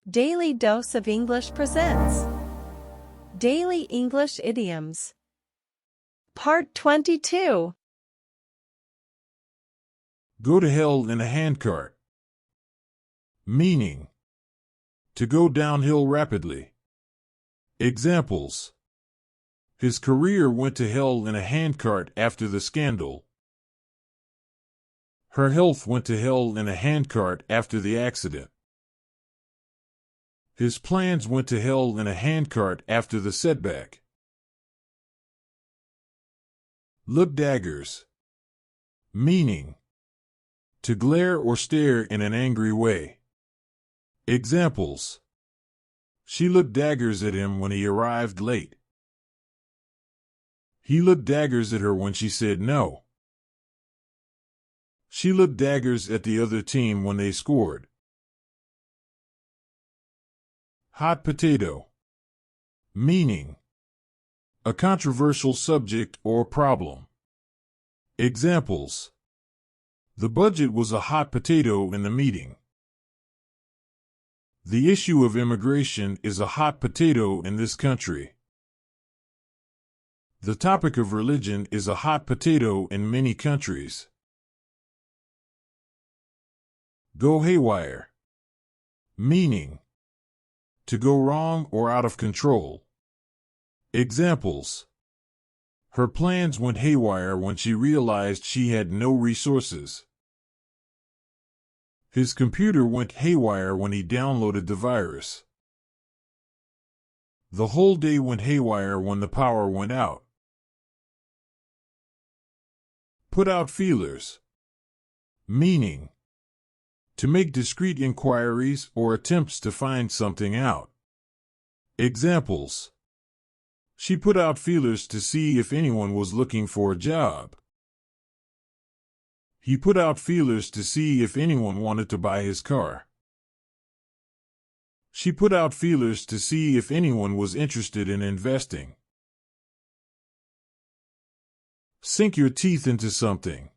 Daily Dose of English presents Daily English Idioms Part 22. Go to hell in a handcart. Meaning: to go downhill rapidly. Examples: his career went to hell in a handcart after the scandal. Her health went to hell in a handcart after the accident. His plans went to hell in a handcart after the setback. Look daggers. Meaning: to glare or stare in an angry way. Examples: she looked daggers at him when he arrived late. He looked daggers at her when she said no. She looked daggers at the other team when they scored. Hot potato. Meaning: a controversial subject or problem. Examples: the budget was a hot potato in the meeting. The issue of immigration is a hot potato in this country. The topic of religion is a hot potato in many countries. Go haywire. Meaning: to go wrong or out of control. Examples: her plans went haywire when she realized she had no resources. His computer went haywire when he downloaded the virus. The whole day went haywire when the power went out. Put out feelers. Meaning: to make discreet inquiries or attempts to find something out. Examples: she put out feelers to see if anyone was looking for a job. He put out feelers to see if anyone wanted to buy his car. She put out feelers to see if anyone was interested in investing. Sink your teeth into something.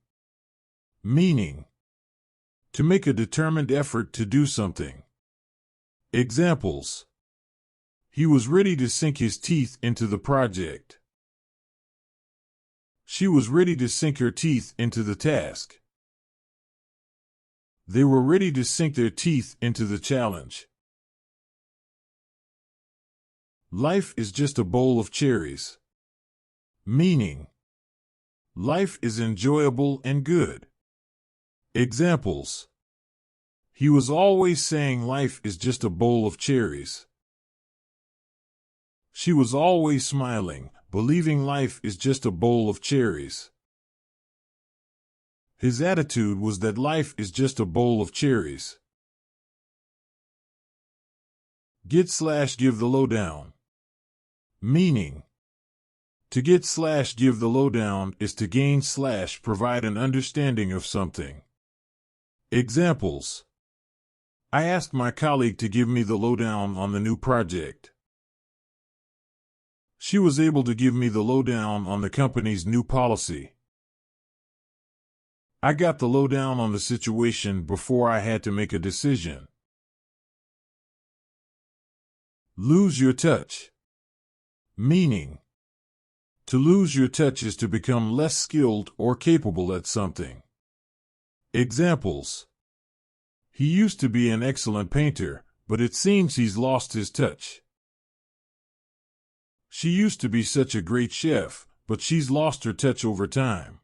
Meaning: to make a determined effort to do something. Examples: he was ready to sink his teeth into the project. She was ready to sink her teeth into the task. They were ready to sink their teeth into the challenge. Life is just a bowl of cherries. Meaning: life is enjoyable and good. Examples: he was always saying life is just a bowl of cherries. She was always smiling, believing life is just a bowl of cherries. His attitude was that life is just a bowl of cherries. Get/give the lowdown. Meaning: to get/give the lowdown is to gain/provide an understanding of something. Examples: I asked my colleague to give me the lowdown on the new project. She was able to give me the lowdown on the company's new policy. I got the lowdown on the situation before I had to make a decision. Lose your touch. Meaning: to lose your touch is to become less skilled or capable at something. Examples: he used to be an excellent painter, but it seems he's lost his touch. She used to be such a great chef, but she's lost her touch over time.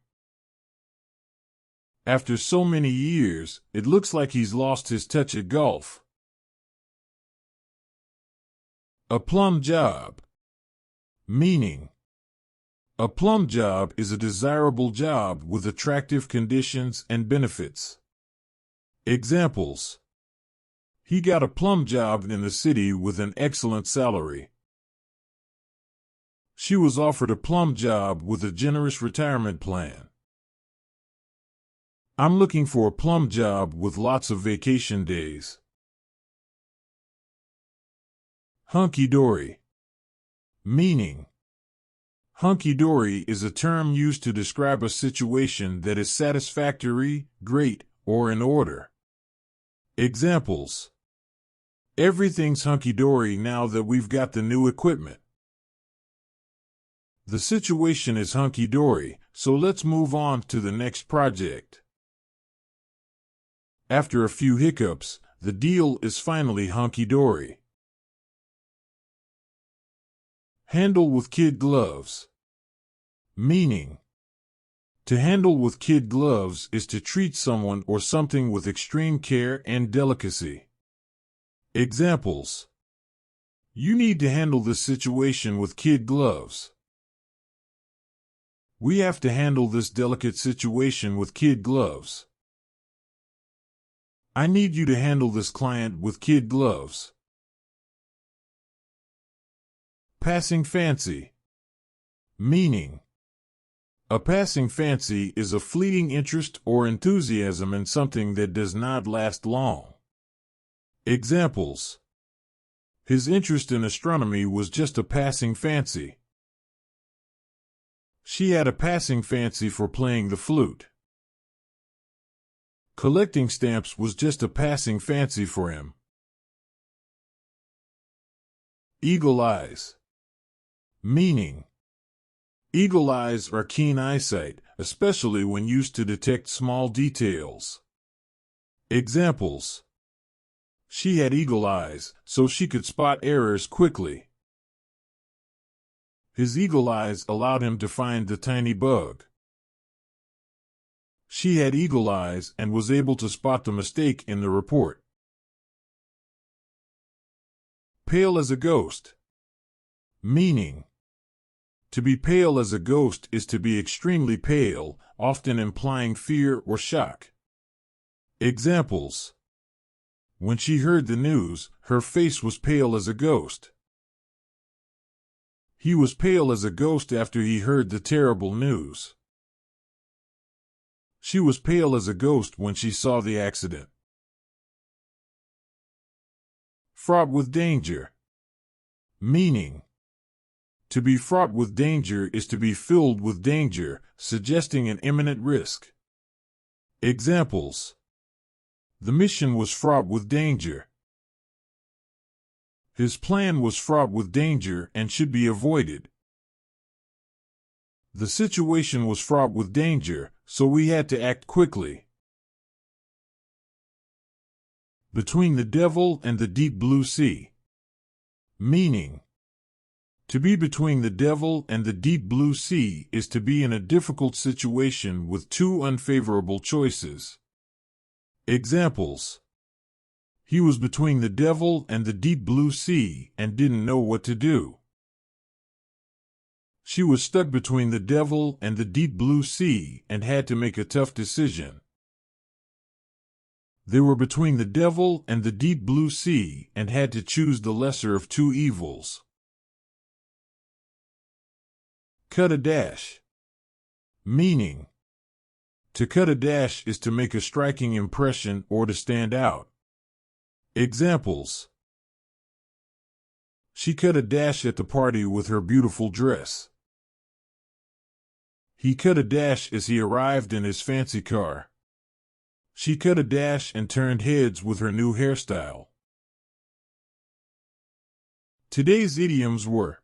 After so many years, it looks like he's lost his touch at golf. A plum job. Meaning: a plum job is a desirable job with attractive conditions and benefits. Examples: he got a plum job in the city with an excellent salary. She was offered a plum job with a generous retirement plan. I'm looking for a plum job with lots of vacation days. Hunky-dory. Meaning: hunky-dory is a term used to describe a situation that is satisfactory, great, or in order. Examples: Everything's hunky-dory now that we've got the new equipment. The situation is hunky-dory, so let's move on to the next project. After a few hiccups, the deal is finally hunky-dory. Handle with kid gloves. Meaning: to handle with kid gloves is to treat someone or something with extreme care and delicacy. Examples: you need to handle this situation with kid gloves. We have to handle this delicate situation with kid gloves. I need you to handle this client with kid gloves. Passing fancy. Meaning: a passing fancy is a fleeting interest or enthusiasm in something that does not last long. Examples: his interest in astronomy was just a passing fancy. She had a passing fancy for playing the flute. Collecting stamps was just a passing fancy for him. Eagle eyes. Meaning: eagle eyes are keen eyesight, especially when used to detect small details. Examples: she had eagle eyes, so she could spot errors quickly. His eagle eyes allowed him to find the tiny bug. She had eagle eyes and was able to spot the mistake in the report. Pale as a ghost. Meaning: to be pale as a ghost is to be extremely pale, often implying fear or shock. Examples: when she heard the news, her face was pale as a ghost. He was pale as a ghost after he heard the terrible news. She was pale as a ghost when she saw the accident. Fraught with danger. Meaning: to be fraught with danger is to be filled with danger, suggesting an imminent risk. Examples: the mission was fraught with danger. His plan was fraught with danger and should be avoided. The situation was fraught with danger, so we had to act quickly. Between the devil and the deep blue sea. Meaning: to be between the devil and the deep blue sea is to be in a difficult situation with two unfavorable choices. Examples: he was between the devil and the deep blue sea and didn't know what to do. She was stuck between the devil and the deep blue sea and had to make a tough decision. They were between the devil and the deep blue sea and had to choose the lesser of two evils. Cut a dash. Meaning: to cut a dash is to make a striking impression or to stand out. Examples: she cut a dash at the party with her beautiful dress. He cut a dash as he arrived in his fancy car. She cut a dash and turned heads with her new hairstyle. Today's idioms were: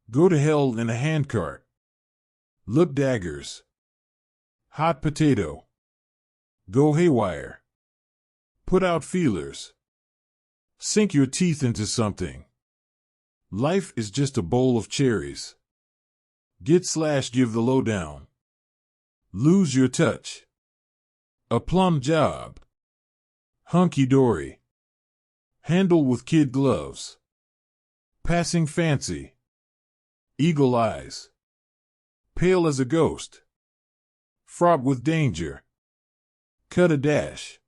go to hell in a handcart, look daggers, hot potato, go haywire, put out feelers, sink your teeth into something, life is just a bowl of cherries, give the lowdown, lose your touch, a plum job, hunky-dory, handle with kid gloves, passing fancy, eagle eyes, pale as a ghost, fraught with danger, cut a dash.